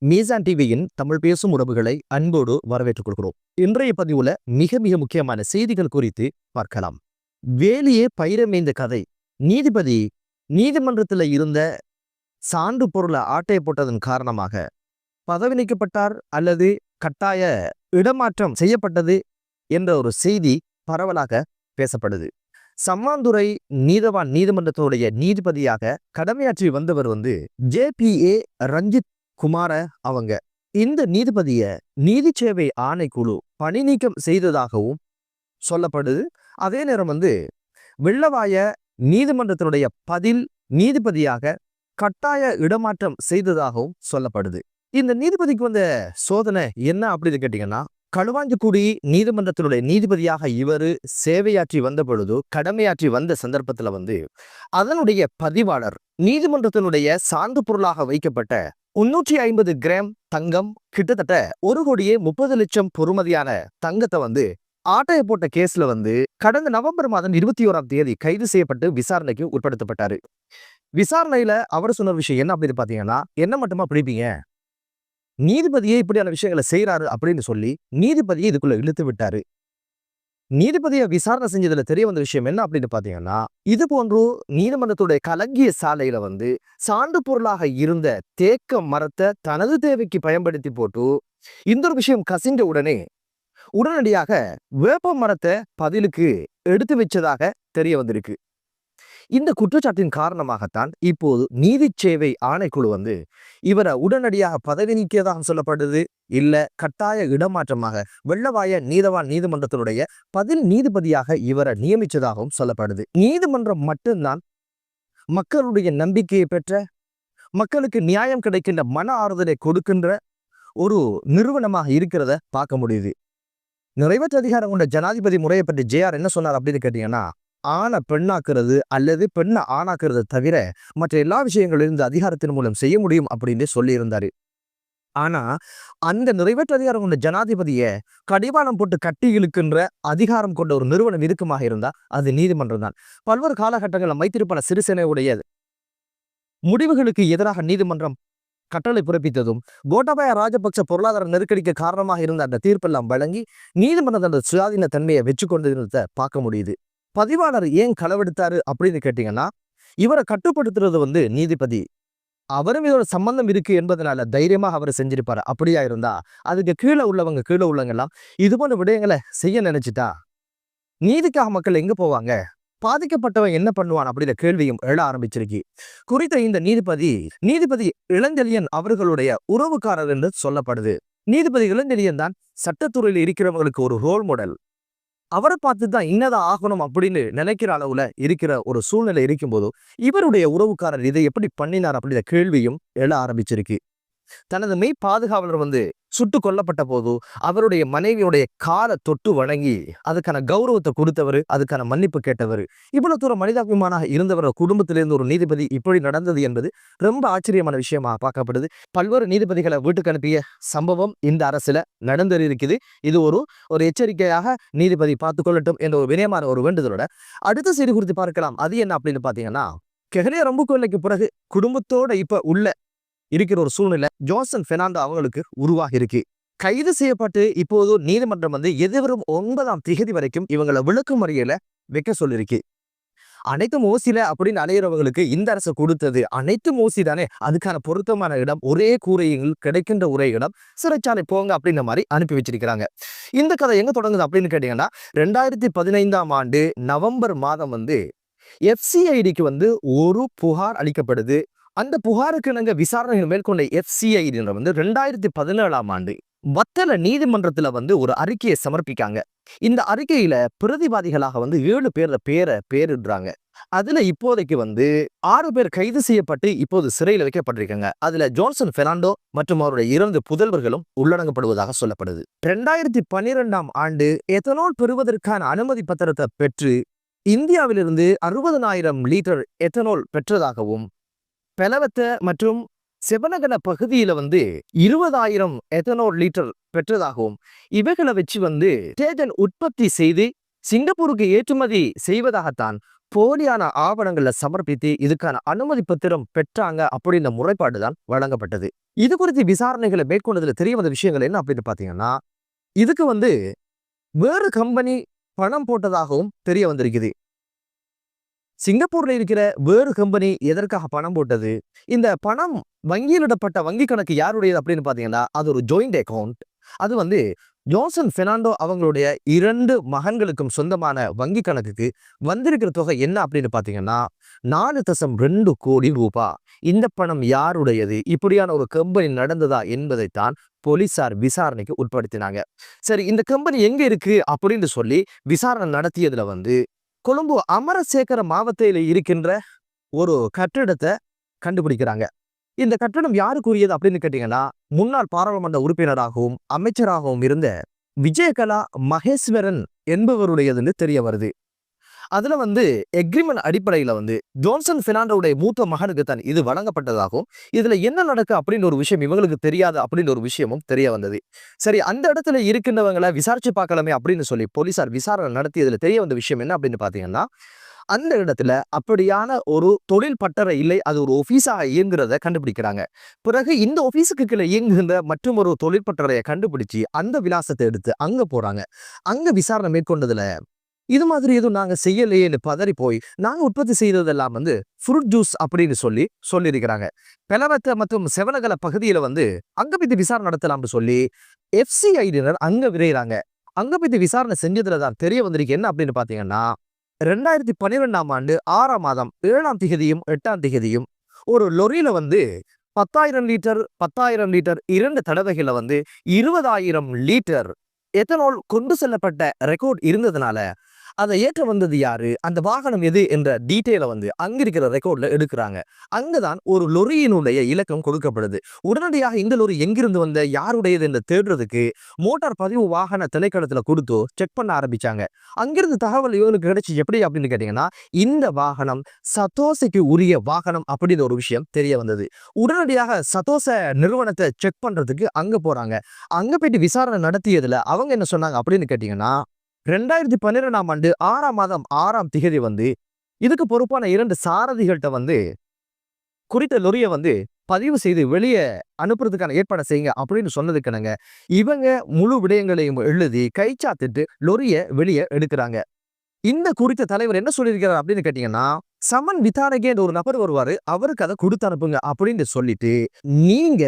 மீசான் டிவியின் தமிழ் பேசும் உறவுகளை அன்போடு வரவேற்றுக் கொள்கிறோம். இன்றைய பதிவுல மிக மிக முக்கியமான செய்திகள் குறித்து பார்க்கலாம். வேலியே பயிரமேய்ந்த கதை. நீதிபதி நீதிமன்றத்தில் இருந்த சான்று பொருளை ஆட்டைய போட்டதன் காரணமாக பதவி நீக்கப்பட்டார் அல்லது கட்டாய இடமாற்றம் செய்யப்பட்டது என்ற ஒரு செய்தி பரவலாக பேசப்படுது. சம்மாந்துறை நீதவான் நீதிமன்றத்தினுடைய நீதிபதியாக கடமையாற்றி வந்தவர் JPA ரஞ்சித் குமார அவங்க. இந்த நீதிபதிய நீதி சேவை ஆணைக்குழு பணி நீக்கம் செய்ததாகவும் சொல்லப்படுது. அதே நேரம் வெள்ளவாய நீதிமன்றத்தினுடைய பதில் நீதிபதியாக கட்டாய இடமாற்றம் செய்ததாகவும் சொல்லப்படுது. இந்த நீதிபதிக்கு வந்த சோதனை என்ன அப்படின்னு கேட்டீங்கன்னா, களுவாஞ்சிக்குடி நீதிமன்றத்தினுடைய நீதிபதியாக இவர் சேவையாற்றி வந்த பொழுது, கடமையாற்றி வந்த சந்தர்ப்பத்தில் அதனுடைய பதிவாளர் நீதிமன்றத்தினுடைய சான்று பொருளாக வைக்கப்பட்ட 350 கிராம் தங்கம், கிட்டத்தட்ட 1,30,00,000 பொறுமதியான தங்கத்தை ஆட்டைய போட்ட கேஸ்ல கடந்த நவம்பர் மாதம் 21ஆம் தேதி கைது செய்யப்பட்டு விசாரணைக்கு உட்படுத்தப்பட்டாரு. விசாரணையில அவர் சொன்ன விஷயம் என்ன அப்படின்னு பாத்தீங்கன்னா, என்ன மட்டுமா பிடிப்பீங்க, நீதிபதியே இப்படியான விஷயங்களை செய்யறாரு அப்படின்னு சொல்லி நீதிபதியை இதுக்குள்ள இழுத்து விட்டாரு. நீதிபதியை விசாரணை செஞ்சதுல தெரிய வந்த விஷயம் என்ன அப்படின்னு பாத்தீங்கன்னா, இது போன்று நீதிமன்றத்துடைய கலங்கிய சாலையில சான்று பொருளாக இருந்த தேக்க மரத்தை தனது தேவைக்கு பயன்படுத்தி போட்டு இந்த ஒரு விஷயம் கசிந்த உடனடியாக வேப்ப மரத்தை பதிலுக்கு எடுத்து வச்சதாக தெரிய வந்திருக்கு. இந்த குற்றச்சாட்டின் காரணமாகத்தான் இப்போது நீதி சேவை ஆணைக்குழு இவரை உடனடியாக பதவி நீக்கியதாக சொல்லப்படுது. இல்ல கட்டாய இடமாற்றமாக வெள்ளவாய நீதவான் நீதிமன்றத்தினுடைய பதில் நீதிபதியாக இவரை நியமிச்சதாகவும் சொல்லப்படுது. நீதிமன்றம் மட்டும்தான் மக்களுடைய நம்பிக்கையை பெற்ற, மக்களுக்கு நியாயம் கிடைக்கின்ற மன ஆறுதலை கொடுக்கின்ற ஒரு நிறுவனமாக இருக்கிறத பார்க்க முடியுது. நிறைவேற்று அதிகாரம் கொண்ட ஜனாதிபதி முறையை பற்றி JR என்ன சொன்னார் அப்படின்னு கேட்டீங்கன்னா, ஆணை பெண்ணாக்குறது அல்லது பெண்ணை ஆணாக்குறது தவிர மற்ற எல்லா விஷயங்களும் இந்த அதிகாரத்தின் மூலம் செய்ய முடியும் அப்படின்னு சொல்லி இருந்தாரு. ஆனா அந்த நிறைவேற்று அதிகாரம் கொண்ட ஜனாதிபதிய கடிவாளம் போட்டு கட்டி இழுக்கின்ற அதிகாரம் கொண்ட ஒரு நிறுவனம் இருக்குமாக இருந்தா அது நீதிமன்றம் தான். பல்வேறு காலகட்டங்களில் மைத்திரிபால சிறிசேனவுடைய முடிவுகளுக்கு எதிராக நீதிமன்றம் கட்டளை பிறப்பித்ததும், கோட்டாபய ராஜபக்ச பொருளாதார நெருக்கடிக்கு காரணமாக இருந்த அந்த தீர்ப்பெல்லாம் வழங்கி நீதிமன்றம் அந்த சுயாதீன தன்மையை வச்சு கொண்டிருந்ததை பார்க்க முடியுது. பதிவாளர் ஏன் களவெடுத்தாரு அப்படின்னு கேட்டீங்கன்னா, இவரை கட்டுப்படுத்துறது நீதிபதி, அவரும் இதோட சம்பந்தம் இருக்கு என்பதனால தைரியமாக அவர் செஞ்சிருப்பாரு. அப்படியா இருந்தா அதுக்கு கீழே உள்ளவங்க எல்லாம் இது போன்ற விடயங்களை செய்ய நினைச்சிட்டா நீதிக்காக மக்கள் எங்க போவாங்க, பாதிக்கப்பட்டவன் என்ன பண்ணுவான் அப்படின்ற கேள்வியும் எழ ஆரம்பிச்சிருக்கு. குறித்த இந்த நீதிபதி இளஞ்செழியன் அவர்களுடைய உறவுக்காரர் என்று சொல்லப்படுது. நீதிபதி இளஞ்செழியன் தான் சட்டத்துறையில் இருக்கிறவங்களுக்கு ஒரு ரோல் மாடல். அவரை பார்த்து தான் இன்னதான் ஆகணும் அப்படின்னு நினைக்கிற அளவுல இருக்கிற ஒரு சூழ்நிலை இருக்கும்போது இவருடைய உறவுக்காரர் இதை எப்படி பண்ணினார் அப்படின்ற கேள்வியும் எழ ஆரம்பிச்சிருக்கு. தனது மெய் பாதுகாவலர் சுட்டு கொல்லப்பட்ட போது அவருடைய மனைவியுடைய காலை தொட்டு வணங்கி அதுக்கான கௌரவத்தை கொடுத்தவர், அதுக்கான மன்னிப்பு கேட்டவர். இவ்வளவு தூரம் மனிதாபிமானாக இருந்தவர் குடும்பத்திலிருந்து ஒரு நீதிபதி இப்படி நடந்தது என்பது ரொம்ப ஆச்சரியமான விஷயமா பார்க்கப்படுது. பல்வேறு நீதிபதிகளை வீட்டுக்கு அனுப்பிய சம்பவம் இந்த அரசுல நடந்திருக்குது. இது ஒரு எச்சரிக்கையாக நீதிபதி பார்த்து கொள்ளட்டும் என்ற ஒரு வினயமான ஒரு வேண்டுதலோட அடுத்த செய்தி குறித்து பார்க்கலாம். அது என்ன அப்படின்னு பாத்தீங்கன்னா, கெஹலிய ரம்புக்கொல்லைக்கு பிறகு குடும்பத்தோட இப்ப உள்ள இருக்கிற ஒரு சூழ்நிலை ஜோன்சன் பெர்னாண்டோ அவங்களுக்கு உருவாகி இருக்கு. கைது செய்யப்பட்டு இப்போது நீதிமன்றம் எதிர்வரும் 9ஆம் தேதி வரைக்கும் இவங்களை விளக்கும் முறையில வைக்க சொல்லிருக்கு. அனைத்தும் ஓசில அப்படின்னு அலையிறவங்களுக்கு இந்த அரசு கொடுத்தது அனைத்தும் ஓசி தானே, அதுக்கான பொருத்தமான இடம் ஒரே கூரையில் கிடைக்கின்ற ஒரே இடம் சிறைச்சாலை போங்க அப்படின்ற மாதிரி அனுப்பி வச்சிருக்கிறாங்க. இந்த கதை எங்க தொடங்குது அப்படின்னு கேட்டீங்கன்னா, 2015ஆம் ஆண்டு நவம்பர் மாதம் FCIDக்கு ஒரு புகார் அளிக்கப்படுது. அந்த புகாருக்கு நாங்க விசாரணைகள் மேற்கொண்ட FCID 2017ஆம் ஆண்டு வத்தல நீதிமன்றத்துல ஒரு அறிக்கையை சமர்ப்பிக்காங்க. இந்த அறிக்கையில பிரதிவாதிகளாக 7 பேரை பேரிடுறாங்க. அதுல இப்போதைக்கு 6 பேர் கைது செய்யப்பட்டு இப்போது சிறையில் வைக்கப்பட்டிருக்காங்க. அதுல ஜோன்சன் பெர்னாண்டோ மற்றும் அவருடைய 2 புதல்வர்களும் உள்ளடங்கப்படுவதாக சொல்லப்படுது. 2012ஆம் ஆண்டு எத்தனால் பெறுவதற்கான அனுமதி பத்திரத்தை பெற்று இந்தியாவிலிருந்து 60,000 லிட்டர் எத்தனால் பெற்றதாகவும், பெலவத்த மற்றும் செபனகன பகுதியில 20,000 எத்தனால் லிட்டர் பெற்றதாகவும், இவைகளை வச்சு டேஜன் உற்பத்தி செய்து சிங்கப்பூருக்கு ஏற்றுமதி செய்வதாகத்தான் போலியான ஆவணங்களை சமர்ப்பித்து இதுக்கான அனுமதி பத்திரம் பெற்றாங்க அப்படின்ற முறைப்பாடு தான் வழங்கப்பட்டது. இது குறித்து விசாரணைகளை மேற்கொண்டதுல தெரிய வந்த விஷயங்கள் என்ன அப்படின்னு பாத்தீங்கன்னா, இதுக்கு வேறு கம்பெனி பணம் போட்டதாகவும் தெரிய வந்திருக்குது. சிங்கப்பூர்ல இருக்கிற வேறு கம்பெனி எதற்காக பணம் போட்டது, இந்த பணம் வங்கியிலிடப்பட்ட வங்கி கணக்கு யாருடையது அப்படின்னு பாத்தீங்கன்னா, அது ஒரு ஜாயிண்ட் அக்கவுண்ட். அது ஜோன்சன் பெர்னாண்டோ அவங்களுடைய 2 மகன்களுக்கும் சொந்தமான வங்கி கணக்குக்கு வந்திருக்கிற தொகை என்ன அப்படின்னு பாத்தீங்கன்னா 4.2 கோடி ரூபாய். இந்த பணம் யாருடையது, இப்படியான ஒரு கம்பெனி நடந்ததா என்பதைத்தான் போலீசார் விசாரணைக்கு உட்படுத்தினாங்க. சரி, இந்த கம்பெனி எங்க இருக்கு அப்படின்னு சொல்லி விசாரணை நடத்தியதுல கொழும்பு அமரசேகர மாவட்டத்தில் இருக்கின்ற ஒரு கட்டிடத்தை கண்டுபிடிக்கிறாங்க. இந்த கட்டடம் யாருக்குரியது அப்படின்னு கேட்டீங்கன்னா, முன்னாள் பாராளுமன்ற உறுப்பினராகவும் அமைச்சராகவும் இருந்த விஜயகலா மகேஸ்வரன் என்பவருடையதுன்னு தெரிய வருது. அதுல எக்ரிமெண்ட் அடிப்படையில ஜோன்சன் பெர்னாண்டோவுடைய மூத்த மகனுக்கு தான் இது வழங்கப்பட்டதாகவும், இதுல என்ன நடக்கு அப்படின்னு ஒரு விஷயம் இவங்களுக்கு தெரியாது அப்படின்னு ஒரு விஷயமும் தெரிய வந்தது. சரி, அந்த இடத்துல இருக்கின்றவங்களை விசாரிச்சு பார்க்கலாமே அப்படின்னு சொல்லி போலீசார் விசாரணை நடத்தியதுல தெரிய வந்த விஷயம் என்ன அப்படின்னு பாத்தீங்கன்னா, அந்த இடத்துல அப்படியான ஒரு தொழில் பட்டறை இல்லை, அது ஒரு ஆபீஸாக இயங்குறத கண்டுபிடிக்கிறாங்க. பிறகு இந்த ஆபீஸுக்கு கீழே இயங்குகின்ற மற்றும் ஒரு தொழில் பட்டறையை கண்டுபிடிச்சு அந்த விலாசத்தை எடுத்து அங்க போறாங்க. அங்க விசாரணை மேற்கொண்டதுல இது மாதிரி எதுவும் நாங்க செய்யலையேன்னு பதறி போய், நாங்க உற்பத்தி செய்ததெல்லாம் ஃப்ரூட் ஜூஸ் அப்படின்னு சொல்லியிருக்கிறாங்க. பெலவத்த மற்றும் செவனகல பகுதியில அங்க போய் விசாரணை நடத்தலாம்னு சொல்லி FCIடினர் அங்க விரைகிறாங்க. அங்க போய் விசாரணை செஞ்சதுல தான் தெரிய வந்திருக்கு என்ன அப்படின்னு பாத்தீங்கன்னா, 2012ஆம் ஆண்டு 6ஆம் மாதம் 7ஆம் திகதியும் 8ஆம் திகதியும் ஒரு லொரியில 10,000 லிட்டர் 10,000 லிட்டர் 2 தடவைகள்ல 20,000 லிட்டர் எத்தனால் கொண்டு செல்லப்பட்ட ரெக்கார்ட் இருந்ததுனால அதை ஏற்ற வந்தது யாரு, அந்த வாகனம் எது என்ற டீட்டெயில அங்க இருக்கிற ரெக்கார்ட்ல எடுக்கிறாங்க. அங்கதான் ஒரு லொரியினுடைய இலக்கம் கொடுக்கப்படுது. உடனடியாக இந்த லொரி எங்கிருந்து வந்த யாருடையது என்று தேடுறதுக்கு மோட்டார் பதிவு வாகன திணைக்களத்துல கொடுத்து செக் பண்ண ஆரம்பிச்சாங்க. அங்கிருந்து தகவல் இவனுக்கு கிடைச்சி எப்படி அப்படின்னு கேட்டீங்கன்னா, இந்த வாகனம் சதோசைக்கு உரிய வாகனம் அப்படின்னு ஒரு விஷயம் தெரிய வந்தது. உடனடியாக சதோச நிறுவனத்தை செக் பண்றதுக்கு அங்க போறாங்க. அங்க போயிட்டு விசாரணை நடத்தியதுல அவங்க என்ன சொன்னாங்க அப்படின்னு கேட்டீங்கன்னா, 2012ஆம் ஆண்டு 6ஆம் மாதம் 6ஆம் திகதி இதுக்கு பொறுப்பான 2 சாரதிகள்கிட்ட குறித்த லொரியை பதிவு செய்து வெளியே அனுப்புறதுக்கான ஏற்பாடு செய்யுங்க அப்படின்னு சொன்னதுக்குனங்க இவங்க முழு விடயங்களையும் எழுதி கைச்சாத்திட்டு லொரியை வெளியே எடுக்கிறாங்க. இந்த குறித்த தலைவர் என்ன சொல்லியிருக்கிறார் அப்படின்னு கேட்டீங்கன்னா, சமன் விதானகேன்னு ஒரு நபர் வருவாரு, அவருக்கு அதை கொடுத்து அனுப்புங்க அப்படின்னு சொல்லிட்டு, நீங்க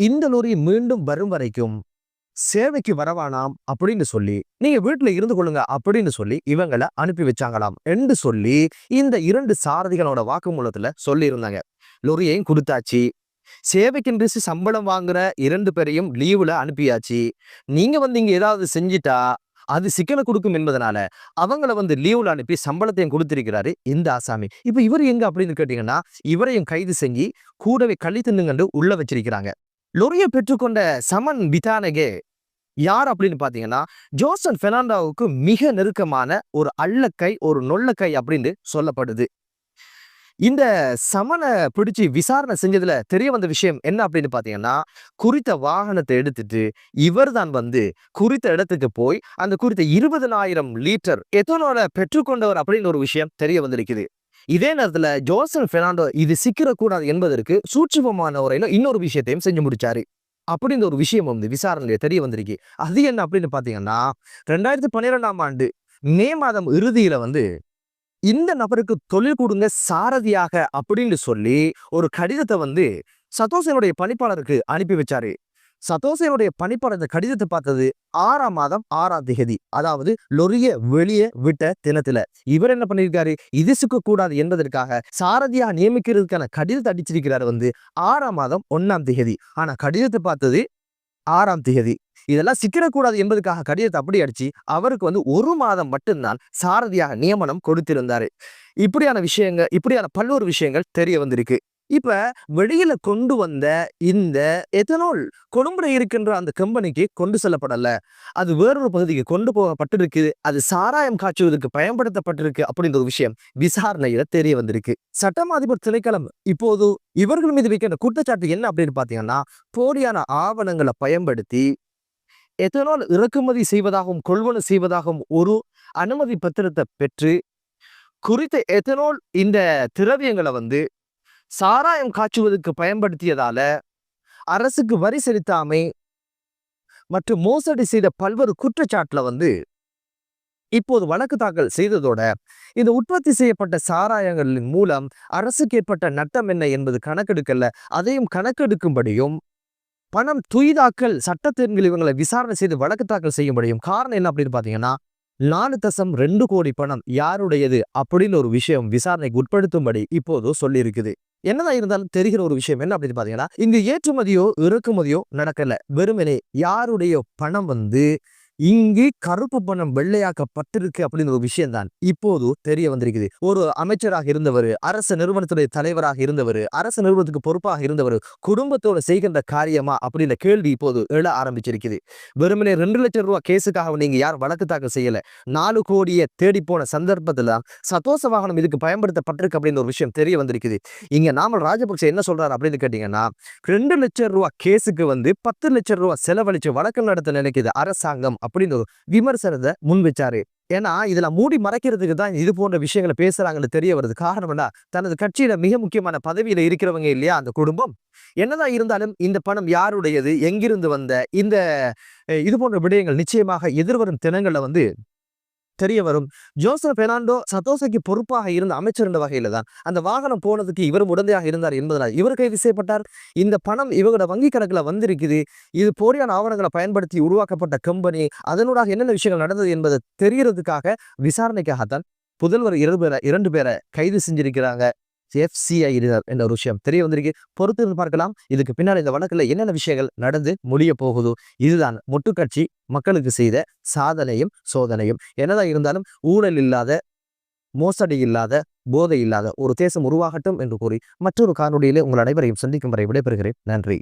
இந்த லொரி மீண்டும் வரும் வரைக்கும் சேவைக்கு வரவானாம் அப்படின்னு சொல்லி நீங்க வீட்டுல இருந்து கொள்ளுங்க அப்படின்னு சொல்லி இவங்களை அனுப்பி வச்சாங்களாம் என்று சொல்லி இந்த 2 சாரதிகளோட வாக்குமூலத்துல சொல்லி இருந்தாங்க. லொரியையும் கொடுத்தாச்சு, சேவைக்கின்றி சம்பளம் வாங்குற 2 பேரையும் லீவுல அனுப்பியாச்சு. நீங்க இங்க ஏதாவது செஞ்சிட்டா அது சிக்கலை கொடுக்கும் என்பதனால அவங்கள லீவுல அனுப்பி சம்பளத்தையும் கொடுத்திருக்கிறாரு இந்த ஆசாமி. இப்ப இவர் எங்க அப்படின்னு கேட்டீங்கன்னா, இவரையும் கைது செஞ்சு கூடவே களி தின்னுங்கண்டு உள்ள வச்சிருக்கிறாங்க. லொரியை பெற்றுக்கொண்ட சமன் விதானகே யார் அப்படின்னு பாத்தீங்கன்னா, ஜோன்சன் பெர்னாண்டோவுக்கு மிக நெருக்கமான ஒரு அள்ளக்கை, ஒரு நொல்லக்கை அப்படின்னு சொல்லப்படுது. இந்த சமனை பிடிச்சு விசாரணை செஞ்சதுல தெரிய வந்த விஷயம் என்ன அப்படின்னு பாத்தீங்கன்னா, குறித்த வாகனத்தை எடுத்துட்டு இவர் தான் குறித்த இடத்துக்கு போய் அந்த குறித்த 20,000 லிட்டர் எத்தனோல பெற்றுக்கொண்டவர் அப்படின்னு ஒரு விஷயம் தெரிய வந்திருக்குது. இதே நேரத்துல ஜோன்சன் பெர்னாண்டோ இது சிக்கிரக்கூடாது என்பதற்கு சூட்சுமமான முறையில இன்னொரு விஷயத்தையும் செஞ்சு முடிச்சாரு அப்படின்ற ஒரு விஷயம் விசாரணையில தெரிய வந்திருக்கு. அது என்ன அப்படின்னு பாத்தீங்கன்னா, 2012ஆம் ஆண்டு மே மாதம் இறுதியில இந்த நபருக்கு தொழில் கொடுங்க சாரதியாக அப்படின்னு சொல்லி ஒரு கடிதத்தை சதோசனுடைய பணிப்பாளருக்கு அனுப்பி வச்சாரு. சதோசனுடைய பணிப்பாளர் இந்த கடிதத்தை பார்த்தது 6ஆம் மாதம் 6ஆம் திகதி, அதாவது லொரிய வெளியே விட்ட தினத்துல. இவர் என்ன பண்ணிருக்காரு, இது சிக்கக்கூடாது என்பதற்காக சாரதியா நியமிக்கிறதுக்கான கடிதத்தை அடிச்சிருக்கிறாரு 6ஆம் மாதம் 1ஆம் திகதி. ஆனா கடிதத்தை பார்த்தது 6ஆம் திகதி. இதெல்லாம் சிக்கிடக்கூடாது என்பதற்காக கடிதத்தை அப்படி அடிச்சு அவருக்கு 1 மாதம் மட்டும்தான் சாரதியாக நியமனம் கொடுத்திருந்தாரு. இப்படியான பல்வேறு விஷயங்கள் தெரிய வந்திருக்கு. இப்ப வெளியில கொண்டு வந்த இந்த எத்தனால் கொழும்புல இருக்கின்ற அந்த கம்பெனிக்கு கொண்டு செல்லப்படல, அது வேறொரு பகுதிக்கு கொண்டு போகப்பட்டிருக்கு, அது சாராயம் காய்ச்சுவதற்கு பயன்படுத்தப்பட்டிருக்கு அப்படின்ற ஒரு விஷயம் விசாரணையில தெரிய வந்திருக்கு. சட்டம் அதிபர் திணைக்களம் இப்போது இவர்கள் மீது வைக்கின்ற குற்றச்சாட்டு என்ன அப்படின்னு பாத்தீங்கன்னா, போலியான ஆவணங்களை பயன்படுத்தி எத்தனால் இறக்குமதி செய்வதாகவும் கொள்வனு செய்வதாகவும் ஒரு அனுமதி பத்திரத்தை பெற்று குறித்த எத்தனால் இந்த திரவியங்களை சாராயம் காய்ச்சுவதற்கு பயன்படுத்தியதால அரசுக்கு வரி செலுத்தாமை மற்றும் மோசடி செய்த பல்வேறு குற்றச்சாட்டுல இப்போது வழக்கு தாக்கல் செய்ததோட இந்த உற்பத்தி செய்யப்பட்ட சாராயங்களின் மூலம் அரசுக்கு ஏற்பட்ட நட்டம் என்ன என்பது கணக்கெடுக்கல. அதையும் கணக்கெடுக்கும்படியும் பணம் துய்தாக்கல் சட்டத்தின் இவங்களை விசாரணை செய்து வழக்கு தாக்கல் செய்யும்படியும் காரணம் என்ன அப்படின்னு பாத்தீங்கன்னா 4.2 கோடி பணம் யாருடையது அப்படின்னு ஒரு விஷயம் விசாரணைக்கு உட்படுத்தும்படி இப்போது சொல்லி இருக்குது. என்னதான் இருந்தாலும் தெரிகிற ஒரு விஷயம் என்ன அப்படின்னு பாத்தீங்கன்னா, இங்க ஏற்றுமதியோ இறக்குமதியோ நடக்கல. வெறுமனே யாருடைய பணம் இங்கு கருப்பு பணம் வெள்ளையாக்கப்பட்டிருக்கு அப்படின்னு ஒரு விஷயம் தான் இப்போது தெரிய வந்திருக்குது. ஒரு அமைச்சராக இருந்தவர், அரசு நிறுவனத்துடைய தலைவராக இருந்தவர், அரசு நிறுவனத்துக்கு பொறுப்பாக இருந்தவர் குடும்பத்தோட செய்கின்ற காரியமா அப்படின்ற கேள்வி இப்போது எழ ஆரம்பிச்சிருக்குது. வெறுமனே 2 லட்சம் ரூபாய் கேஸுக்காக நீங்க யார் வழக்கு தாக்கல் செய்யல. 4 கோடியை தேடி போன சந்தர்ப்பத்துல சதோச வாகனம் இதுக்கு பயன்படுத்தப்பட்டிருக்கு அப்படின்னு ஒரு விஷயம் தெரிய வந்திருக்குது. இங்க நாமல் ராஜபக்சே என்ன சொல்றாரு அப்படின்னு கேட்டீங்கன்னா, 2 லட்சம் ரூபாய் கேஸுக்கு 10 லட்சம் ரூபாய் செலவழிச்சு வழக்கு நடத்த நினைக்குது அரசாங்கம் அப்படின்னு ஒரு விமர்சனத்தை முன் வச்சாரு. ஏன்னா இதுல மூடி மறைக்கிறதுக்கு தான் இது போன்ற விஷயங்களை பேசுறாங்கன்னு தெரிய வருது. காரணம் என்ன, தனது கட்சியில மிக முக்கியமான பதவியில இருக்கிறவங்க இல்லையா அந்த குடும்பம். என்னதான் இருந்தாலும் இந்த பணம் யாருடையது, எங்கிருந்து வந்த இந்த இது போன்ற விடயங்கள் நிச்சயமாக எதிர்வரும் தினங்கள்ல தெரிய வரும். ஜோசப் பெர்னாண்டோ சதோசைக்கு பொறுப்பாக இருந்த அமைச்சர் என்ற வகையில தான் அந்த வாகனம் போனதுக்கு இவரும் உடந்தையாக இருந்தார் என்பதனால் இவர் கைது செய்யப்பட்டார். இந்த பணம் இவரோட வங்கி கணக்குல வந்திருக்குது. இது போலியான ஆவணங்களை பயன்படுத்தி உருவாக்கப்பட்ட கம்பெனி, அதனூடாக என்னென்ன விஷயங்கள் நடந்தது என்பதை தெரியறதுக்காக விசாரணைக்காகத்தான் புதல்வர் 2 பேரை கைது செஞ்சிருக்கிறாங்க. FCI என்ற ஒரு விஷயம் தெரிய வந்திருக்கு. பொறுத்து இருந்து பார்க்கலாம் இதுக்கு பின்னால் இந்த வழக்குல என்னென்ன விஷயங்கள் நடந்து முடிய போகுது. இதுதான் முட்டுக்கட்சி மக்களுக்கு செய்த சாதனையும் சோதனையும். என்னதான் இருந்தாலும் ஊழல் இல்லாத, மோசடி இல்லாத, போதை இல்லாத ஒரு தேசம் உருவாகட்டும் என்று கூறி மற்றொரு காணொலியிலே உங்கள் அனைவரையும் சந்திக்கும் வரை விடைபெறுகிறேன். நன்றி.